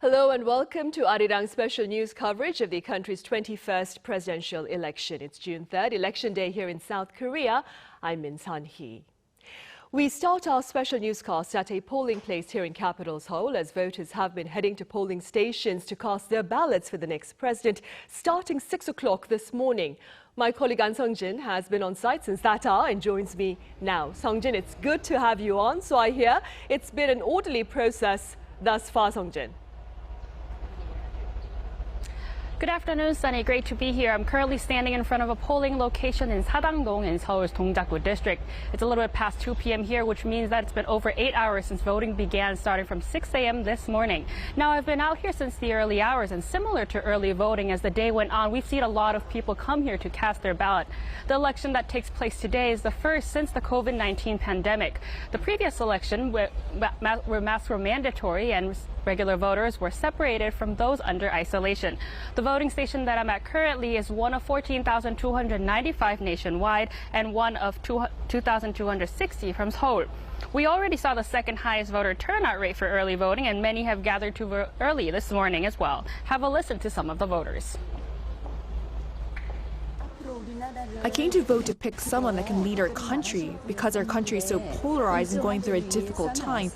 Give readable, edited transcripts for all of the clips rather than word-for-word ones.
Hello and welcome to Arirang's special news coverage of the country's 21st presidential election. It's June 3rd, Election Day here in South Korea. I'm Min San-hee. We start our special newscast at a polling place here in Capital Seoul as voters have been heading to polling stations to cast their ballots for the next president starting 6 o'clock this morning. My colleague An Sung-jin has been on site since that hour and joins me now. Sung-jin, it's good to have you on. So I hear it's been an orderly process thus far, Sung-jin. Good afternoon, Sunny. Great to be here. I'm currently standing in front of a polling location in Sadang-dong in Seoul's Dongjakgu district. It's a little bit past 2 p.m. here, which means that it's been over 8 hours since voting began, starting from 6 a.m. this morning. Now, I've been out here since the early hours, and similar to early voting, as the day went on, we've seen a lot of people come here to cast their ballot. The election that takes place today is the first since the COVID-19 pandemic. The previous election, where masks were mandatory and regular voters were separated from those under isolation. The voting station that I'm at currently is one of 14,295 nationwide and one of 2,260 from Seoul. We already saw the second highest voter turnout rate for early voting, and many have gathered to vote early this morning as well. Have a listen to some of the voters. I came to vote to pick someone that can lead our country because our country is so polarized and going through a difficult time.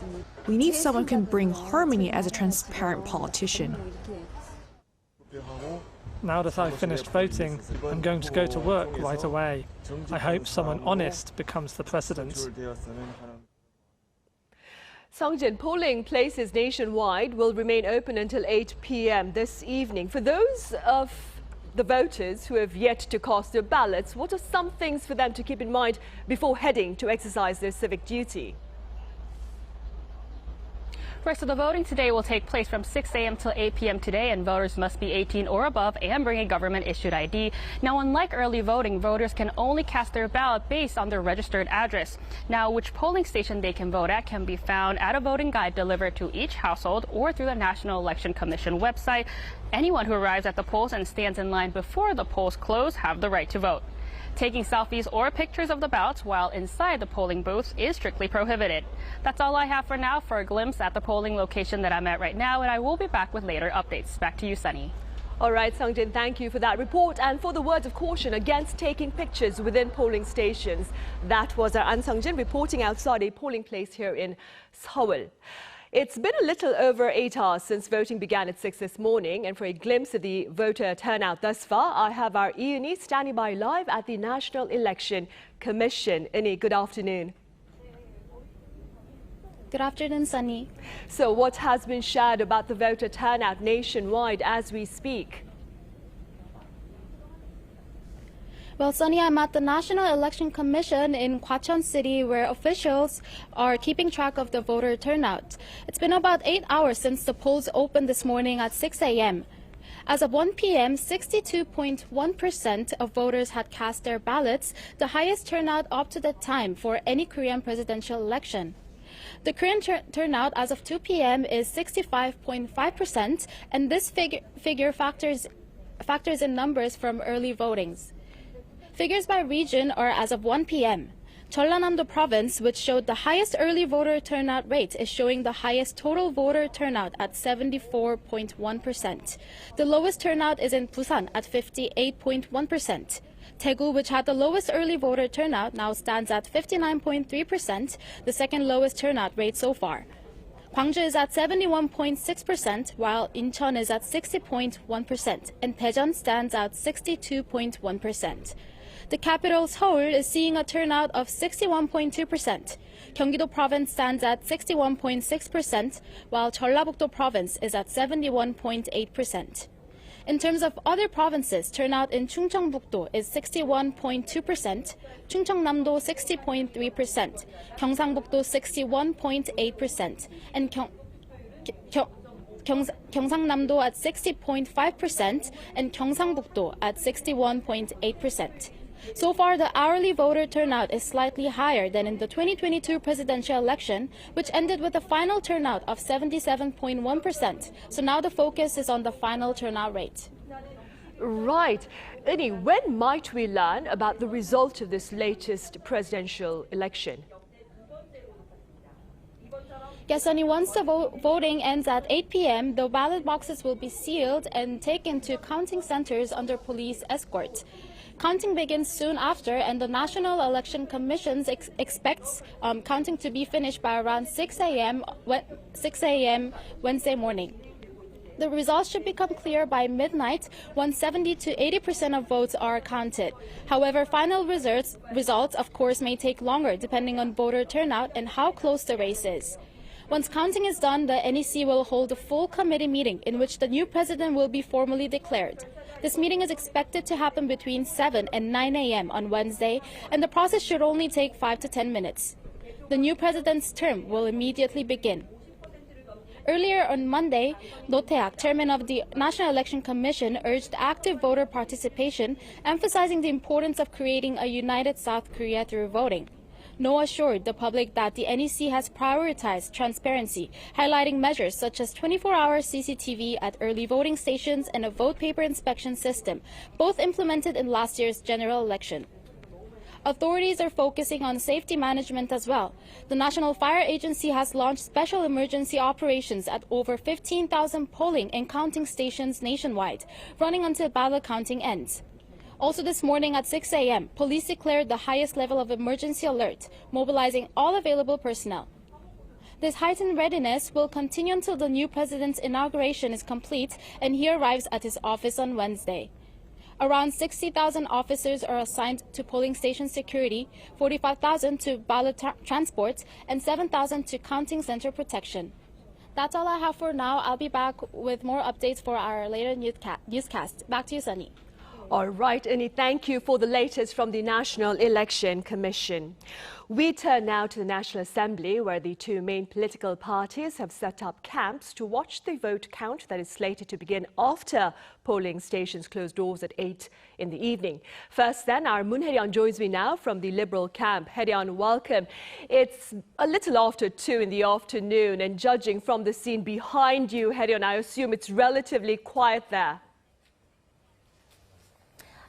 We need someone who can bring harmony as a transparent politician. Now that I've finished voting, I'm going to go to work right away. I hope someone honest becomes the president. Sung-jin, polling places nationwide will remain open until 8 p.m. this evening. For those of the voters who have yet to cast their ballots, what are some things for them to keep in mind before heading to exercise their civic duty? Right, so the voting today will take place from 6 a.m. till 8 p.m. today, and voters must be 18 or above and bring a government-issued ID. Now, unlike early voting, voters can only cast their ballot based on their registered address. Now, which polling station they can vote at can be found at a voting guide delivered to each household or through the National Election Commission website. Anyone who arrives at the polls and stands in line before the polls close have the right to vote. Taking selfies or pictures of the ballots while inside the polling booth is strictly prohibited. That's all I have for now for a glimpse at the polling location that I'm at right now, and I will be back with later updates. Back to you, Sunny. All right, Sung-jin, thank you for that report and for the words of caution against taking pictures within polling stations. That was our An Sung-jin reporting outside a polling place here in Seoul. It's been a little over 8 hours since voting began at 6 this morning, and for a glimpse of the voter turnout thus far, I have our Euni standing by live at the National Election Commission. Euni, good afternoon. Good afternoon, Sunny. So what has been shared about the voter turnout nationwide as we speak? Well, Sunny, I'm at the National Election Commission in Gwacheon City, where officials are keeping track of the voter turnout. It's been about 8 hours since the polls opened this morning at 6 a.m. As of 1 p.m., 62.1% of voters had cast their ballots, the highest turnout up to that time for any Korean presidential election. The Korean turnout as of 2 p.m. is 65.5%, and this figure factors in numbers from early votings. Figures by region are as of 1 p.m. Jeollanam-do province, which showed the highest early voter turnout rate, is showing the highest total voter turnout at 74.1%. The lowest turnout is in Busan at 58.1%. Daegu, which had the lowest early voter turnout, now stands at 59.3%, the second lowest turnout rate so far. Gwangju is at 71.6%, while Incheon is at 60.1%, and Daejeon stands at 62.1%. The capital, Seoul, is seeing a turnout of 61.2%. Gyeonggi-do province stands at 61.6%, while Jeollabuk-do province is at 71.8%. In terms of other provinces, turnout in Chungcheongbuk-do is 61.2%, Chungcheongnam-do 60.3%, Gyeongsangbuk-do 61.8%, and Gyeongsangnam-do at 60.5%, and Gyeongsangbuk-do at 61.8%. So far, the hourly voter turnout is slightly higher than in the 2022 presidential election, which ended with a final turnout of 77.1%. So now the focus is on the final turnout rate. Right. Euni, when might we learn about the result of this latest presidential election? Yes, Sunny, once the voting ends at 8 p.m., the ballot boxes will be sealed and taken to counting centers under police escort. Counting begins soon after, and the National Election Commission expects counting to be finished by around 6 a.m. Wednesday morning. The results should become clear by midnight once 70 to 80% of votes are counted. However, final results, of course, may take longer depending on voter turnout and how close the race is. Once counting is done, the NEC will hold a full committee meeting in which the new president will be formally declared. This meeting is expected to happen between 7 and 9 a.m. on Wednesday, and the process should only take 5 to 10 minutes. The new president's term will immediately begin. Earlier on Monday, Do Tae-ak, chairman of the National Election Commission, urged active voter participation, emphasizing the importance of creating a united South Korea through voting. No assured the public that the NEC has prioritized transparency, highlighting measures such as 24-hour CCTV at early voting stations and a vote paper inspection system, both implemented in last year's general election. Authorities are focusing on safety management as well. The National Fire Agency has launched special emergency operations at over 15,000 polling and counting stations nationwide, running until ballot counting ends. Also this morning at 6 a.m., police declared the highest level of emergency alert, mobilizing all available personnel. This heightened readiness will continue until the new president's inauguration is complete and he arrives at his office on Wednesday. Around 60,000 officers are assigned to polling station security, 45,000 to ballot transport, and 7,000 to counting center protection. That's all I have for now. I'll be back with more updates for our later newscast. Back to you, Sunny. All right, Annie, thank you for the latest from the National Election Commission. We turn now to the National Assembly, where the two main political parties have set up camps to watch the vote count that is slated to begin after polling stations close doors at 8 in the evening. First then, our Moon Hae-ryun joins me now from the Liberal camp. Hae-ryun, welcome. It's a little after 2 in the afternoon, and judging from the scene behind you, Hae-ryun, I assume it's relatively quiet there.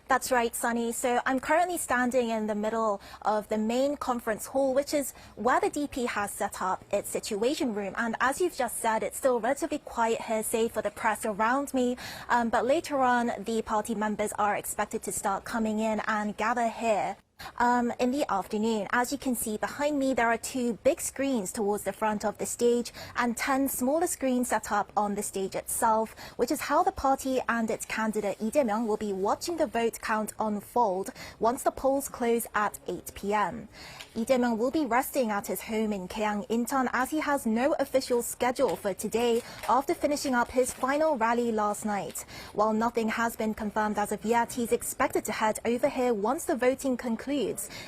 That's right, Sunny. So I'm currently standing in the middle of the main conference hall, which is where the DP has set up its situation room. And as you've just said, it's still relatively quiet here, save for the press around me. But later on, the party members are expected to start coming in and gather here. In the afternoon. As you can see behind me, there are 2 big screens towards the front of the stage and 10 smaller screens set up on the stage itself, which is how the party and its candidate Lee Jae-myung will be watching the vote count unfold once the polls close at 8 p.m. Lee Jae-myung will be resting at his home in Gyeong, Incheon, as he has no official schedule for today after finishing up his final rally last night. While nothing has been confirmed as of yet, he's expected to head over here once the voting concludes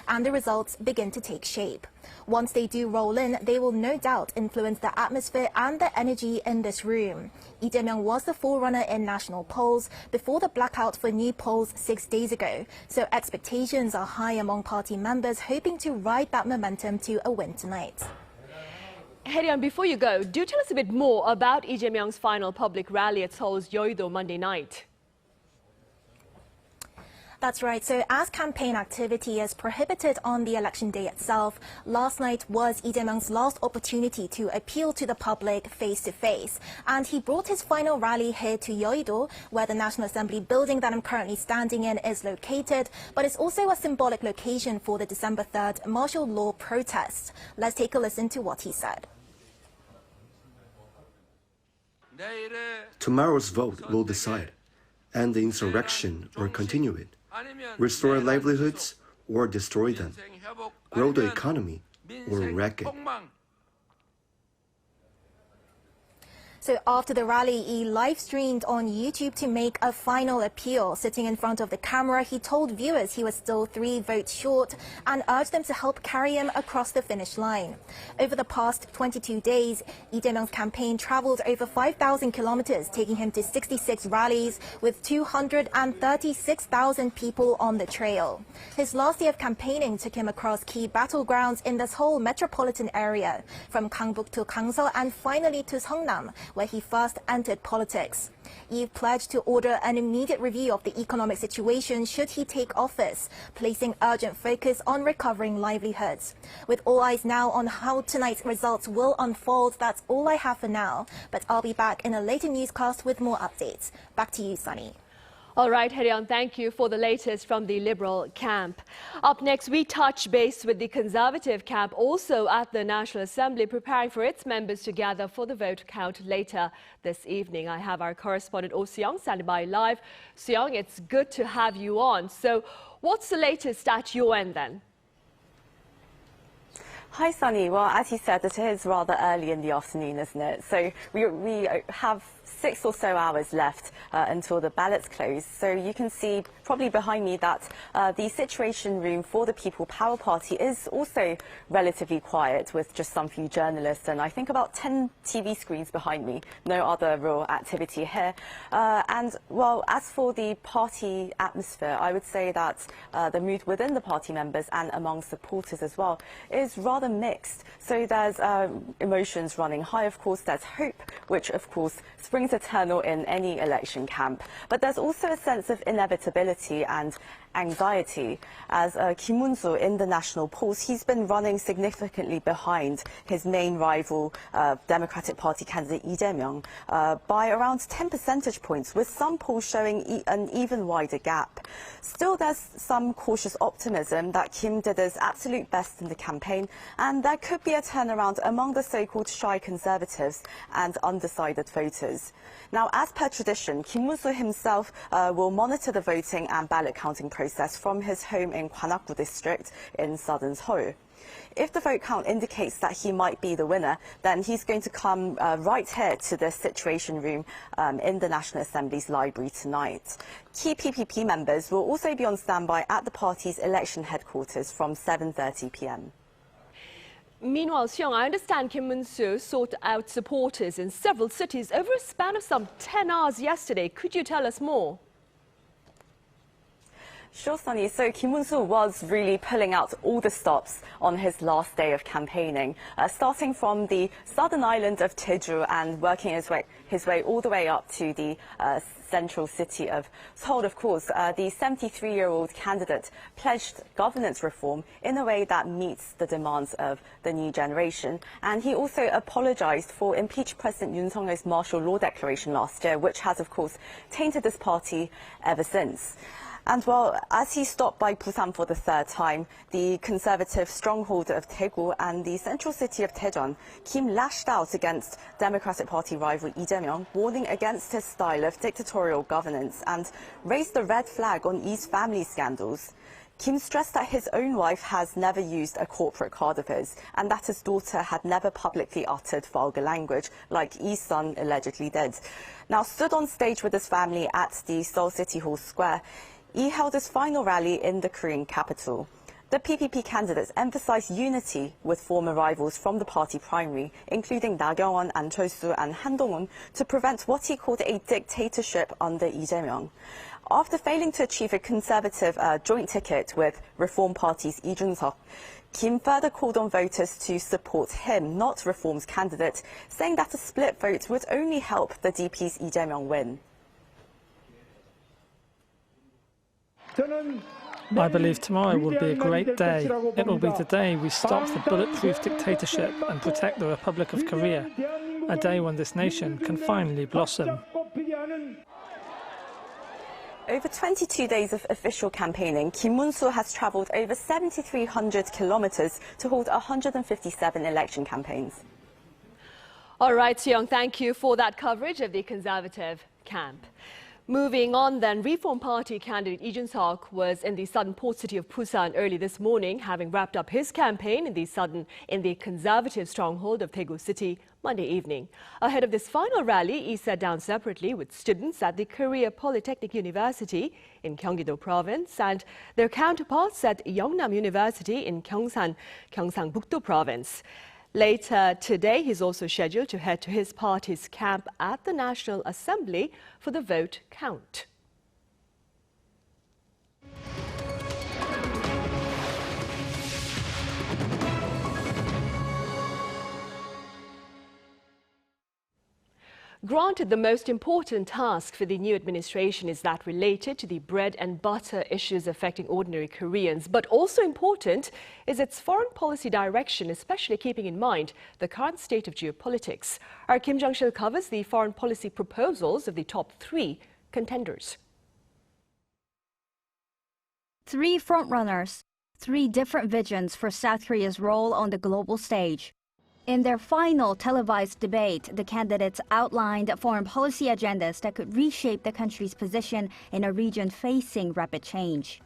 and the results begin to take shape. Once they do roll in, they will no doubt influence the atmosphere and the energy in this room. Lee Jae-myung was the forerunner in national polls before the blackout for new polls 6 days ago, so expectations are high among party members hoping to ride that momentum to a win tonight. Hae-ryun, before you go, do tell us a bit more about Lee Jae-myung's final public rally at Seoul's Yeouido Monday night. That's right. So as campaign activity is prohibited on the election day itself, last night was Lee Jae-myung's last opportunity to appeal to the public face-to-face. And he brought his final rally here to Yeouido, where the National Assembly building that I'm currently standing in is located. But it's also a symbolic location for the December 3rd martial law protests. Let's take a listen to what he said. Tomorrow's vote will decide, end the insurrection or continue it, restore livelihoods or destroy them, grow the economy or wreck it. So after the rally, he live-streamed on YouTube to make a final appeal. Sitting in front of the camera, he told viewers he was still 3 votes short and urged them to help carry him across the finish line. Over the past 22 days, Lee Jae-myung's campaign traveled over 5,000 kilometers, taking him to 66 rallies with 236,000 people on the trail. His last day of campaigning took him across key battlegrounds in this whole metropolitan area, from Gangbuk to Gangseo and finally to Seongnam, where he first entered politics. Lee pledged to order an immediate review of the economic situation should he take office, placing urgent focus on recovering livelihoods. With all eyes now on how tonight's results will unfold, that's all I have for now. But I'll be back in a later newscast with more updates. Back to you, Sunny. All right, Hye-ryun, thank you for the latest from the Liberal camp. Up next, we touch base with the Conservative camp, also at the National Assembly, preparing for its members to gather for the vote count later this evening. I have our correspondent Oh Seong standing by live. Seong, it's good to have you on. So what's the latest at your end then? Hi, Sunny. Well, as you said, it is rather early in the afternoon, isn't it? So we have 6 or so hours left until the ballots close. So you can see probably behind me that the Situation Room for the People Power Party is also relatively quiet, with just some few journalists and I think about 10 TV screens behind me. No other real activity here. And, well, as for the party atmosphere, I would say that the mood within the party members and among supporters as well is rather mixed. So there's emotions running high, of course. There's hope, which, of course, springs eternal in any election camp. But there's also a sense of inevitability and anxiety, as Kim Moon-soo in the national polls, he's been running significantly behind his main rival, Democratic Party candidate Lee Jae-myung, by around 10 percentage points, with some polls showing an even wider gap. Still, there's some cautious optimism that Kim did his absolute best in the campaign, and there could be a turnaround among the so-called shy conservatives and undecided voters. Now, as per tradition, Kim Moon-soo himself will monitor the voting and ballot counting process from his home in Gwanak-gu district in southern Seoul. If the vote count indicates that he might be the winner, then he's going to come right here to the Situation Room in the National Assembly's library tonight. Key PPP members will also be on standby at the party's election headquarters from 7:30 p.m. Meanwhile, Seong, I understand Kim Moon-soo sought out supporters in several cities over a span of some 10 hours yesterday. Could you tell us more? Sure, Sunny. So Kim Moon-soo was really pulling out all the stops on his last day of campaigning, starting from the southern island of Jeju and working his way all the way up to the central city of Seoul. Of course, the 73-year-old candidate pledged governance reform in a way that meets the demands of the new generation. And he also apologized for impeached President Yoon Suk-yeol's martial law declaration last year, which has, of course, tainted this party ever since. And, well, as he stopped by Busan for the third time, the conservative stronghold of Daegu and the central city of Daejeon, Kim lashed out against Democratic Party rival Lee Jae-myung, warning against his style of dictatorial governance and raised the red flag on Lee's family scandals. Kim stressed that his own wife has never used a corporate card of his and that his daughter had never publicly uttered vulgar language like Lee's son allegedly did. Now, stood on stage with his family at the Seoul City Hall Square, Lee held his final rally in the Korean capital. The PPP candidates emphasized unity with former rivals from the party primary, including Na Kyung-won, An Chol-soo and Han Dong-un, to prevent what he called a dictatorship under Lee Jae-myung. After failing to achieve a conservative joint ticket with Reform Party's Lee Jun-seok, Kim further called on voters to support him, not Reform's candidate, saying that a split vote would only help the DP's Lee Jae-myung win. I believe tomorrow will be a great day. It will be the day we stop the bulletproof dictatorship and protect the Republic of Korea, a day when this nation can finally blossom. Over 22 days of official campaigning, Kim Moon-soo has travelled over 7,300 kilometres to hold 157 election campaigns. All right, Seong, thank you for that coverage of the Conservative camp. Moving on then, Reform Party candidate Lee Jun-seok was in the southern port city of Busan early this morning, having wrapped up his campaign in the conservative stronghold of Daegu City Monday evening. Ahead of this final rally, Lee sat down separately with students at the Korea Polytechnic University in Gyeonggi-do Province and their counterparts at Yeongnam University in Gyeongsang-buk-do Province. Later today, he's also scheduled to head to his party's camp at the National Assembly for the vote count. Granted, the most important task for the new administration is that related to the bread and butter issues affecting ordinary Koreans. But also important is its foreign policy direction, especially keeping in mind the current state of geopolitics. Our Kim Jung-sil covers the foreign policy proposals of the top three contenders. Three frontrunners, three different visions for South Korea's role on the global stage. In their final televised debate, the candidates outlined foreign policy agendas that could reshape the country's position in a region facing rapid change.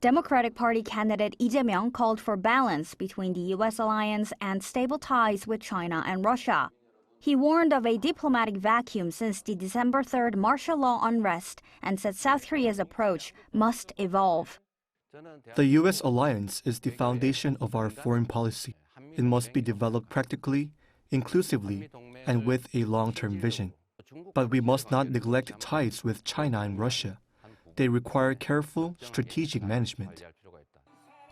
Democratic Party candidate Lee Jae-myung called for balance between the U.S. alliance and stable ties with China and Russia. He warned of a diplomatic vacuum since the December 3rd martial law unrest and said South Korea's approach must evolve. The U.S. alliance is the foundation of our foreign policy. It must be developed practically, inclusively, and with a long-term vision. But we must not neglect ties with China and Russia. They require careful, strategic management.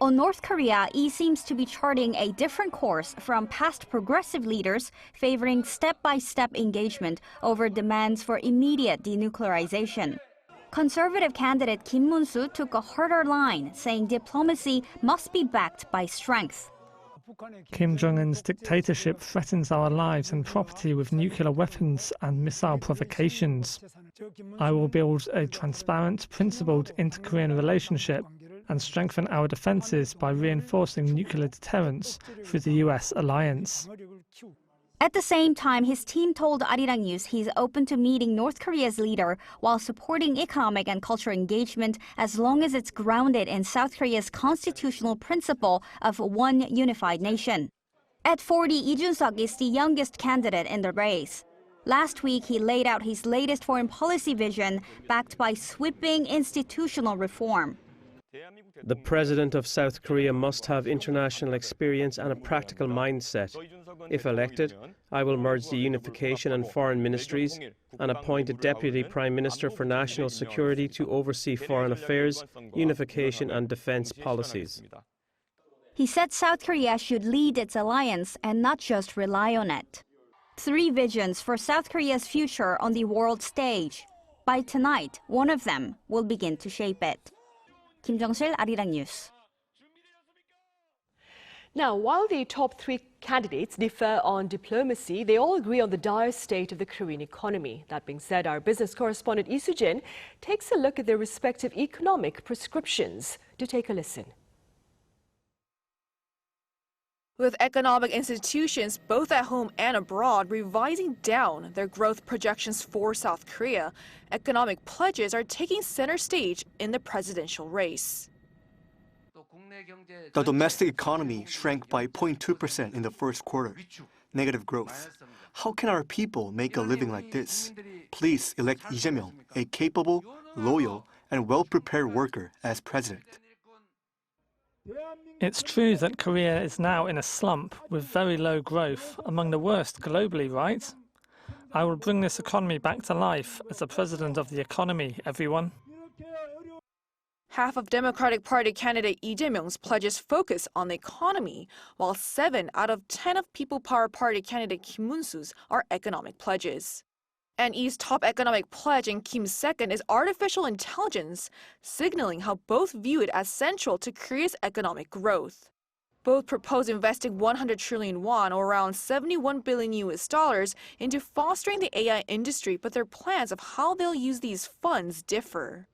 On North Korea, Lee seems to be charting a different course from past progressive leaders favoring step-by-step engagement over demands for immediate denuclearization. Conservative candidate Kim Moon-soo took a harder line, saying diplomacy must be backed by strength. Kim Jong-un's dictatorship threatens our lives and property with nuclear weapons and missile provocations. I will build a transparent, principled inter-Korean relationship and strengthen our defenses by reinforcing nuclear deterrence through the U.S. alliance. At the same time, his team told Arirang News he's open to meeting North Korea's leader while supporting economic and cultural engagement as long as it's grounded in South Korea's constitutional principle of one unified nation. At 40, Lee Jun-suk is the youngest candidate in the race. Last week, he laid out his latest foreign policy vision backed by sweeping institutional reform. The president of South Korea must have international experience and a practical mindset. If elected, I will merge the unification and foreign ministries and appoint a deputy prime minister for national security to oversee foreign affairs, unification and defense policies. He said South Korea should lead its alliance and not just rely on it. Three visions for South Korea's future on the world stage. By tonight, one of them will begin to shape it. Kim Jung-sil, Arirang News. Now, while the top three candidates differ on diplomacy, they all agree on the dire state of the Korean economy. That being said, our business correspondent Lee Soo-jin takes a look at their respective economic prescriptions. Do take a listen. With economic institutions both at home and abroad revising down their growth projections for South Korea, economic pledges are taking center stage in the presidential race. The domestic economy shrank by 0.2% in the first quarter. Negative growth. How can our people make a living like this? Please elect Lee Jae-myung, a capable, loyal, and well-prepared worker as president. It's true that Korea is now in a slump with very low growth, among the worst globally, right? I will bring this economy back to life as the president of the economy, everyone. Half of Democratic Party candidate Lee Jae-myung's pledges focus on the economy, while 7 out of 10 of People Power Party candidate Kim Moon-soo's are economic pledges. And Lee's top economic pledge and Kim's second is artificial intelligence, signaling how both view it as central to Korea's economic growth. Both propose investing 100 trillion won, or around $71 billion into fostering the AI industry, but their plans of how they'll use these funds differ.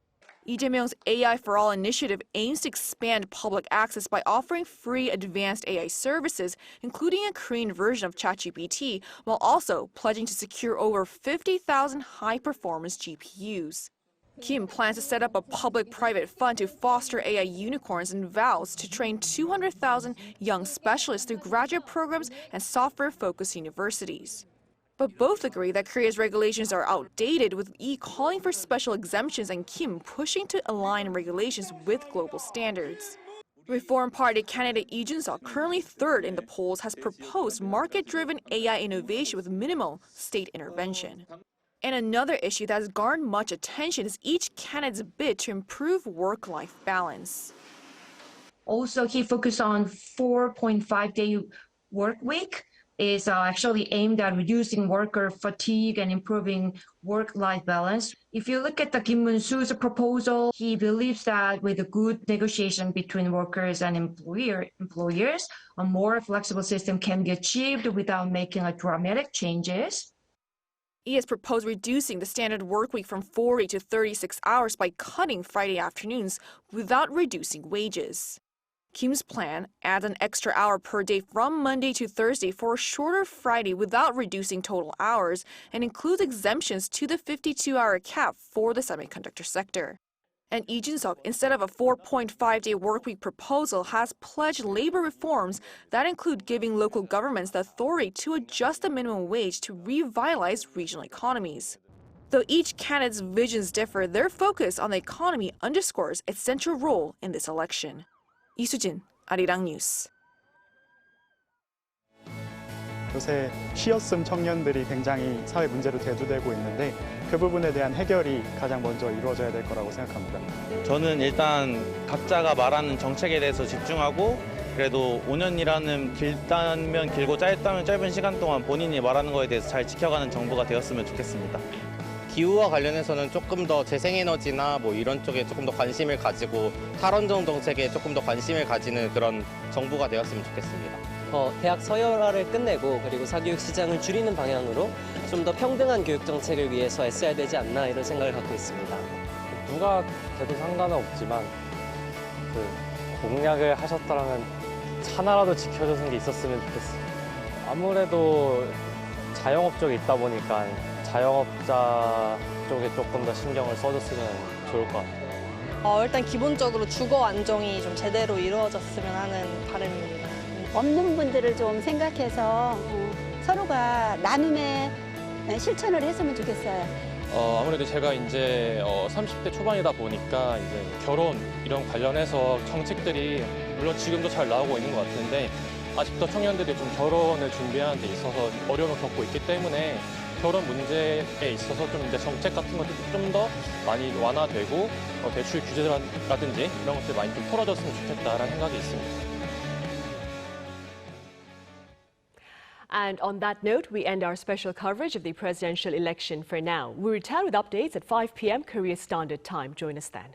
Lee Jae-myung's AI for All initiative aims to expand public access by offering free advanced AI services, including a Korean version of ChatGPT, while also pledging to secure over 50,000 high-performance GPUs. Kim plans to set up a public-private fund to foster AI unicorns and vows to train 200,000 young specialists through graduate programs and software-focused universities. But both agree that Korea's regulations are outdated, with Lee calling for special exemptions and Kim pushing to align regulations with global standards. Reform Party candidate Lee Jun-suk, currently third in the polls, has proposed market-driven AI innovation with minimal state intervention. And another issue that has garnered much attention is each candidate's bid to improve work-life balance. Also, he focused on 4.5-day work week is actually aimed at reducing worker fatigue and improving work-life balance. If you look at the Kim Moon-soo's proposal, he believes that with a good negotiation between workers and employers, a more flexible system can be achieved without making dramatic changes. He has proposed reducing the standard workweek from 40 to 36 hours by cutting Friday afternoons without reducing wages. Kim's plan adds an extra hour per day from Monday to Thursday for a shorter Friday without reducing total hours and includes exemptions to the 52-hour cap for the semiconductor sector. And Lee Jun-seok, instead of a 4.5-day workweek proposal, has pledged labor reforms that include giving local governments the authority to adjust the minimum wage to revitalize regional economies. Though each candidate's visions differ, their focus on the economy underscores its central role in this election. 이수진, 아리랑 뉴스. 요새 쉬었음 청년들이 굉장히 사회 문제로 대두되고 있는데 그 부분에 대한 해결이 가장 먼저 이루어져야 될 거라고 생각합니다. 저는 일단 각자가 말하는 정책에 대해서 집중하고 그래도 5년이라는 길다면 길고 짧다면 짧은 시간 동안 본인이 말하는 거에 대해서 잘 지켜가는 정부가 되었으면 좋겠습니다. 기후와 관련해서는 조금 더 재생에너지나 뭐 이런 쪽에 조금 더 관심을 가지고 탈원전 정책에 조금 더 관심을 가지는 그런 정부가 되었으면 좋겠습니다. 대학 서열화를 끝내고 그리고 사교육 시장을 줄이는 방향으로 좀 더 평등한 교육 정책을 위해서 애써야 되지 않나 이런 생각을 갖고 있습니다. 누가 돼도 상관은 없지만 그 공약을 하셨더라면 하나라도 지켜주는 게 있었으면 좋겠어요. 아무래도 자영업 쪽에 있다 보니까 자영업자 쪽에 조금 더 신경을 써줬으면 좋을 것 같아요. 일단 기본적으로 주거 안정이 좀 제대로 이루어졌으면 하는 바람입니다. 없는 분들을 좀 생각해서 서로가 나눔의 실천을 했으면 좋겠어요. 아무래도 제가 이제 30대 초반이다 보니까 이제 결혼 이런 관련해서 정책들이 물론 지금도 잘 나오고 있는 것 같은데 아직도 청년들이 좀 결혼을 준비하는 데 있어서 어려움을 겪고 있기 때문에 결혼 문제에 있어서 좀 이제 정책 같은 것도 좀 더 많이 완화되고 대출 규제라든지 이런 것들 많이 좀 풀어졌으면 좋겠다라는 생각이 있습니다. And on that note, we end our special coverage of the presidential election for now. We return with updates at 5 p.m. Korea Standard Time. Join us then.